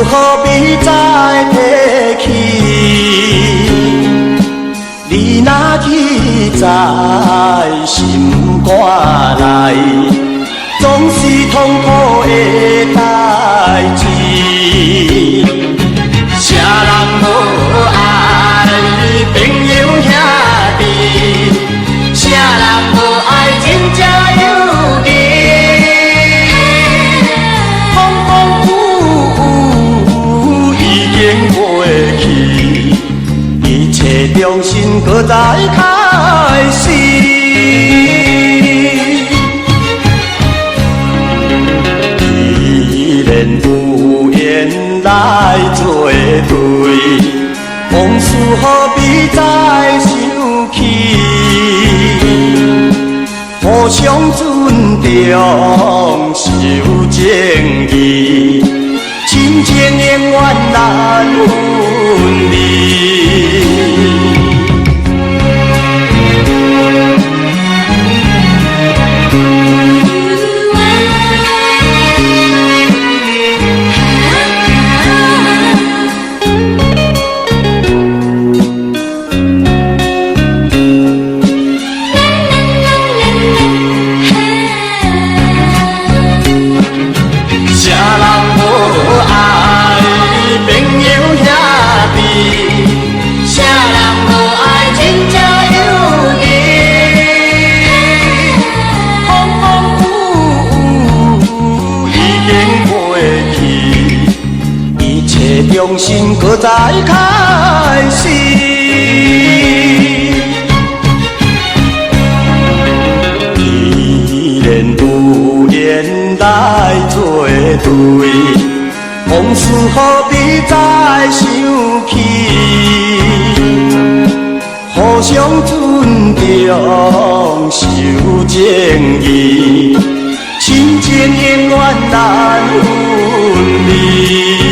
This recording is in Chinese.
何必再提起？你若记在心肝内，总是痛苦的代志。谁人无爱朋友兄弟？谁人无爱真正友谊？风风雨雨已经过去，一切重新搁再开始。既然有缘来作对，往事何必再想起？互相尊重，守情义，亲情永远难分离。重新搁再开始，既然有缘来作对，往事何必再想起？互相尊重，守情义，亲情永远难分离。